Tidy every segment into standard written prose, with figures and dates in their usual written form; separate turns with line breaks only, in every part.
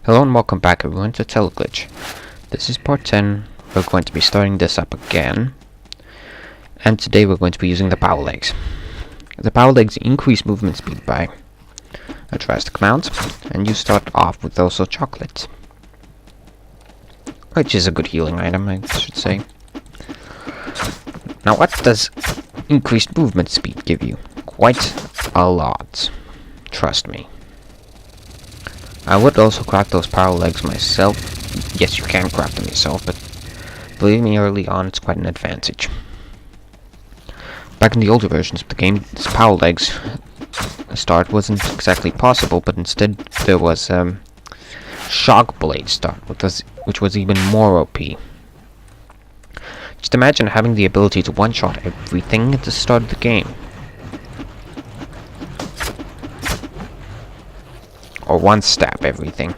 Hello and welcome back everyone to Teleglitch. This is part 10. We're going to be starting this up again. And today we're going to be using the power legs. The power legs increase movement speed by a drastic amount, and you start off with also chocolate. Which is a good healing item, I should say. Now what does increased movement speed give you? Quite a lot. Trust me. I would also craft those power legs myself. Yes, you can craft them yourself, but believe me, early on it's quite an advantage. Back in the older versions of the game, this power legs start wasn't exactly possible, but instead there was shock blade start, which was even more OP. Just imagine having the ability to one-shot everything at the start of the game. Or one-stab everything.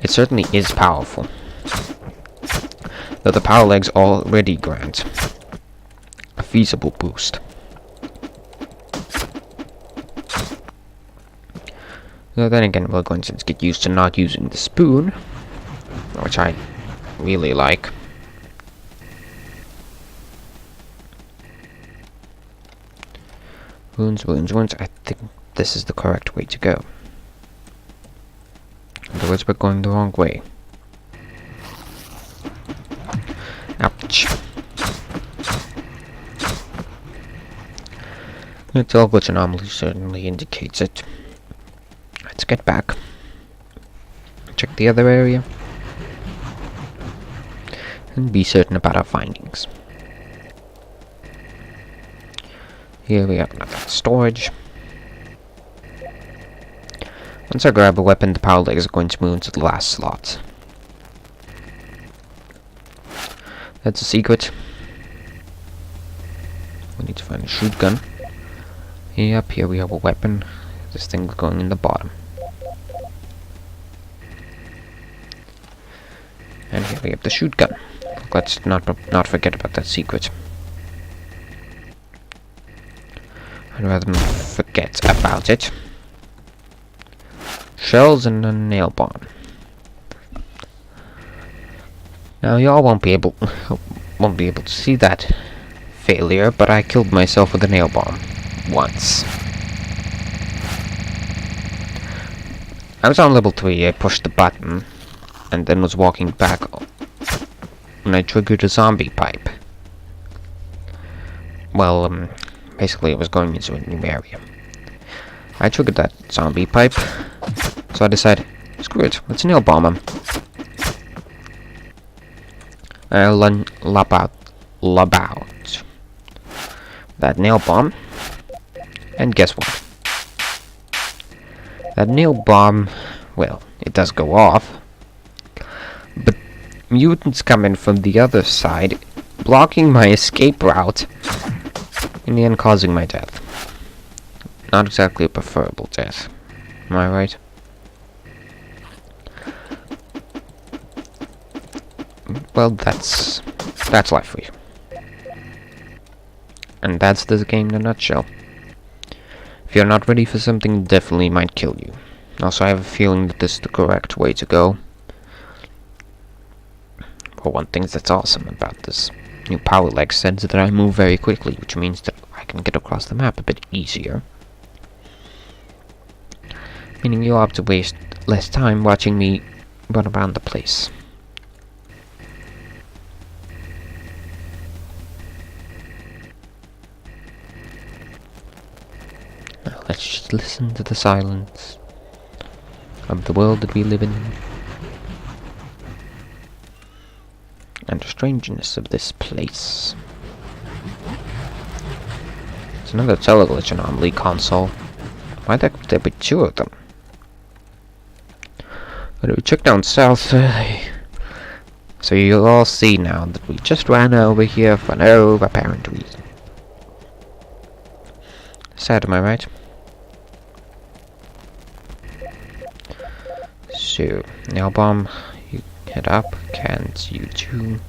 It certainly is powerful, though the power legs already grant a feasible boost. Though then again, we're going to get used to not using the spoon, which I really like. Wounds. I think this is the correct way to go. In other words, we're going the wrong way. Ouch. The Teleglitch anomaly certainly indicates it. Let's get back. Check the other area. And be certain about our findings. Here we have another storage. Once I grab a weapon, the power legs are going to move into the last slot. That's a secret. We need to find a shoot gun. Yep, here we have a weapon. This thing's going in the bottom. And here we have the shoot gun. Let's not forget about that secret. I'd rather not forget about it. Shells and a nail bomb. Now y'all won't be able to see that failure, but I killed myself with a nail bomb once. I was on level 3. I pushed the button and then was walking back when I triggered a zombie pipe. Well, basically, I was going into a new area. I triggered that zombie pipe, so I decided, screw it, let's nail bomb him. I'll lob out that nail bomb, and guess what? That nail bomb, well, it does go off, but mutants come in from the other side, blocking my escape route. In the end, causing my death. Not exactly a preferable death. Am I right? Well, that's life for you. And that's the game in a nutshell. If you're not ready for something, it definitely might kill you. Also, I have a feeling that this is the correct way to go. For one thing that's awesome about this new power leg says that I move very quickly, which means that I can get across the map a bit easier. Meaning you'll have to waste less time watching me run around the place. Now let's just listen to the silence of the world that we live in. And the strangeness of this place. It's another Teleglitch anomaly console. Why the heck would there be two of them? But if we check down south, so you'll all see now that we just ran over here for no apparent reason. Sad, am I right? So, nail bomb, you head up, cans, you too.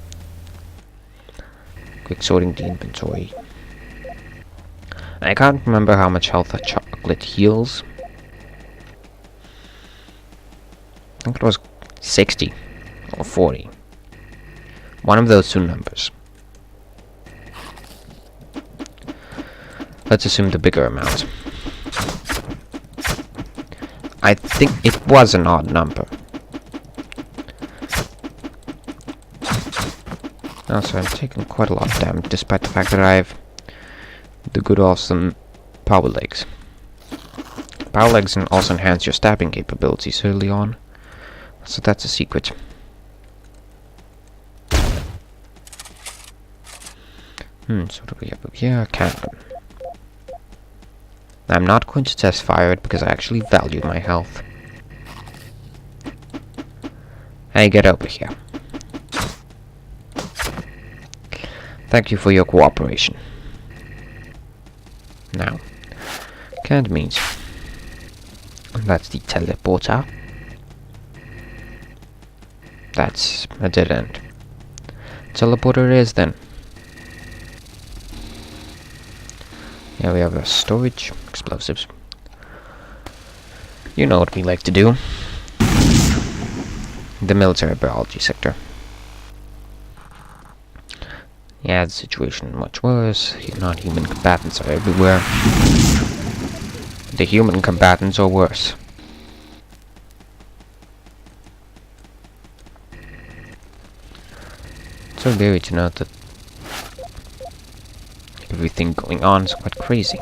Quick sorting the inventory. I can't remember how much health a chocolate heals. think it was 60 or 40. One of those two numbers. Let's assume the bigger amount. I think it was an odd number. Also, I'm taking quite a lot of damage, despite the fact that I have the good awesome power legs. Power legs can also enhance your stabbing capabilities early on. So that's a secret. So do we have over here? A cannon. I'm not going to test fire it because I actually value my health. Hey, get over here. Thank you for your cooperation. Now, can't means that's the teleporter. That's a dead end. Teleporter it is then. Here we have a storage, explosives. You know what we like to do. The military biology sector. Yeah, the situation much worse. Non-human combatants are everywhere. The human combatants are worse. It's so very to note that everything going on is quite crazy.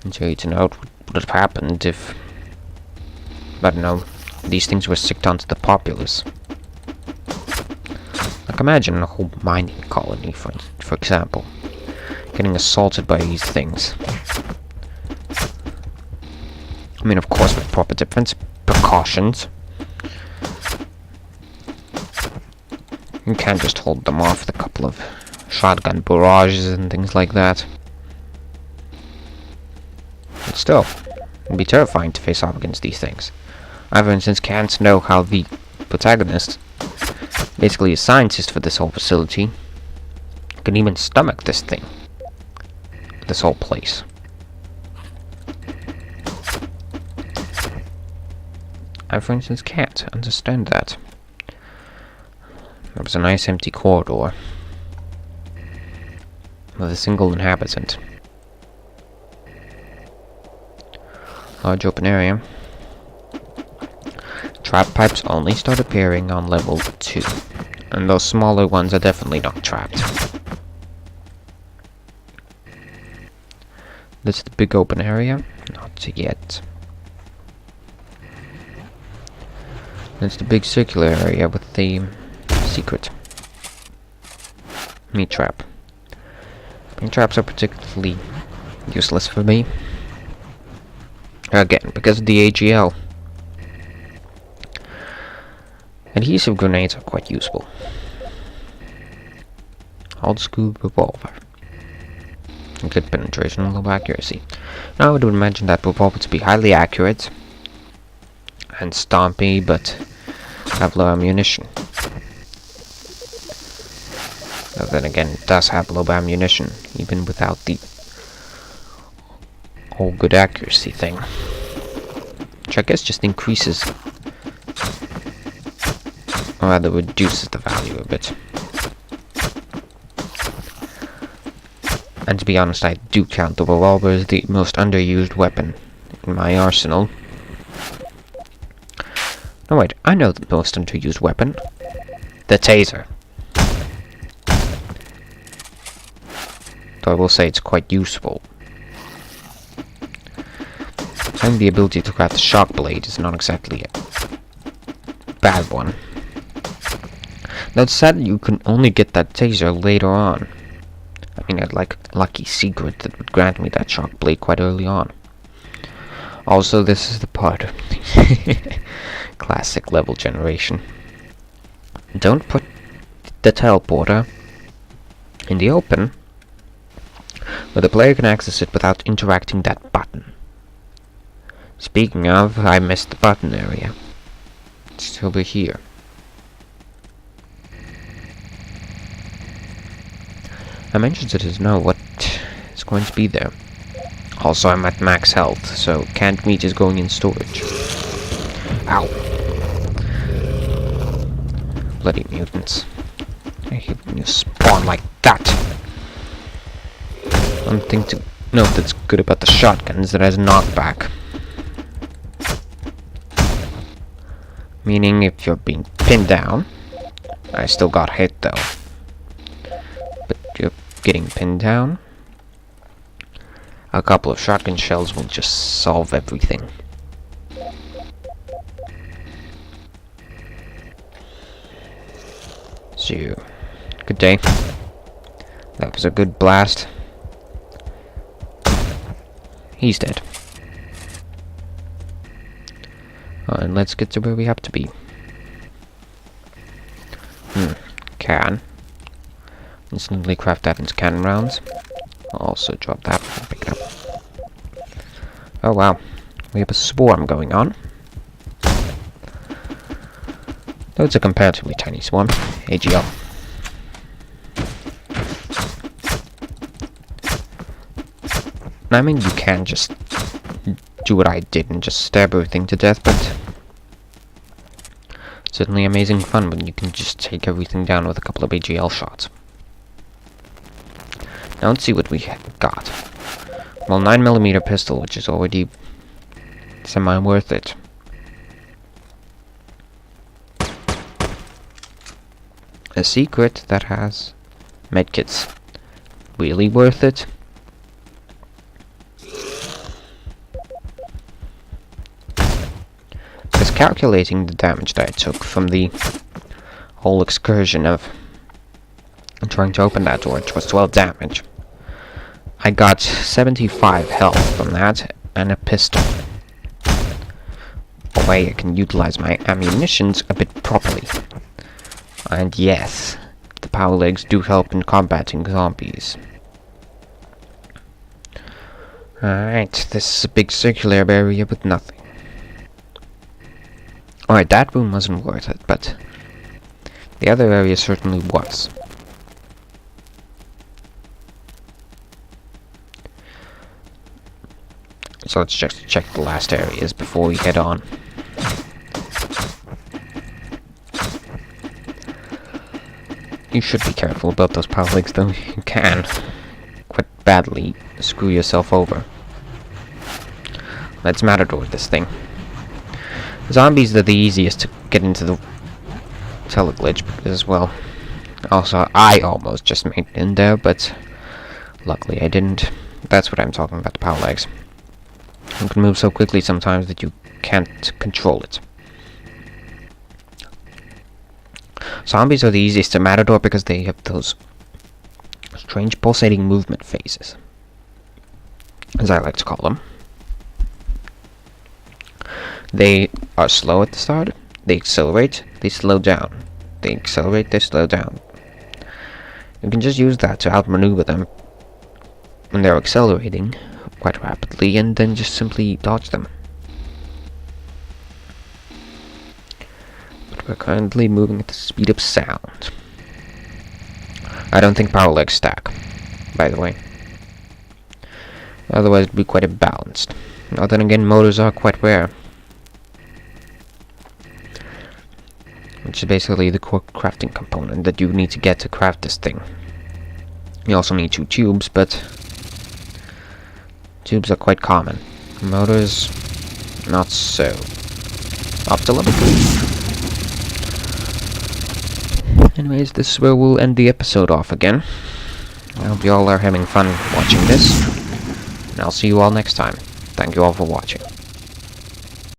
And so to note what would have happened if, I don't know, these things were sicked onto the populace. Like imagine a whole mining colony, for example, getting assaulted by these things. I mean, of course, with proper defense precautions. You can't just hold them off with a couple of shotgun barrages and things like that. But still, it'd be terrifying to face off against these things. I, for instance, can't know how the protagonist, basically a scientist for this whole facility, can even stomach this thing. This whole place. I, for instance, can't understand that. There was a nice empty corridor with a single inhabitant. Large open area. Trap pipes only start appearing on level 2, and those smaller ones are definitely not trapped. This is the big open area? Not yet. That's the big circular area with the secret meat trap. Meat traps are particularly useless for me. Again, because of the AGL. Adhesive grenades are quite useful. Old school revolver. Good penetration, low accuracy. Now I would imagine that revolver to be highly accurate and stompy, but have low ammunition. But then again, it does have low ammunition, even without the whole good accuracy thing. Which I guess just increases, or rather reduces the value a bit. And to be honest, I do count the revolver as the most underused weapon in my arsenal. No wait, I know the most underused weapon. The taser. Though I will say it's quite useful. Having the ability to craft the shock blade is not exactly a bad one. Though it's sad that you can only get that taser later on. I mean, I'd like a lucky secret that would grant me that shock blade quite early on. Also, this is the part of the classic level generation. Don't put the teleporter in the open, where the player can access it without interacting that button. Speaking of, I missed the button area. It's over here. I'm interested to know what is going to be there. Also, I'm at max health, so canned meat is going in storage. Ow. Bloody mutants. I hate when you spawn like that. One thing to note that's good about the shotgun is that it has knockback. Meaning if you're being pinned down, I still got hit though. But you're getting pinned down, a couple of shotgun shells will just solve everything. So, good day. That was a good blast. He's dead. And let's get to where we have to be. Can. Instantly craft that into cannon rounds. I'll also drop that and pick it up. Oh wow. We have a swarm going on. Though it's a comparatively tiny swarm. AGL. I mean, you can just do what I did and just stab everything to death, but certainly amazing fun when you can just take everything down with a couple of AGL shots. Now let's see what we got. Well, 9mm pistol, which is already semi-worth it. A secret that has medkits. Really worth it? Because calculating the damage that I took from the whole excursion of trying to open that door, which was 12 damage, I got 75 health from that and a pistol. A way I can utilize my ammunitions a bit properly. And yes, the power legs do help in combating zombies. Alright, this is a big circular area with nothing. Alright, that room wasn't worth it, but the other area certainly was. So let's just check the last areas before we head on. You should be careful about those power legs though. You can quite badly screw yourself over. Let's matador this thing. Zombies are the easiest to get into the teleglitch because, well, also I almost just made it in there, but luckily I didn't. That's what I'm talking about, the power legs. You can move so quickly sometimes that you can't control it. Zombies are the easiest to matador because they have those strange pulsating movement phases, as I like to call them. They are slow at the start, they accelerate, they slow down. They accelerate, they slow down. You can just use that to outmaneuver them when they're accelerating quite rapidly, and then just simply dodge them. But we're currently moving at the speed of sound. I don't think power legs stack, by the way. Otherwise it'd be quite imbalanced. Now then again, motors are quite rare. Which is basically the core crafting component that you need to get to craft this thing. You also need 2 tubes, but tubes are quite common. Motors, not so. Off to level 3. Anyways, this is where we'll end the episode off again. I hope you all are having fun watching this, and I'll see you all next time. Thank you all for watching.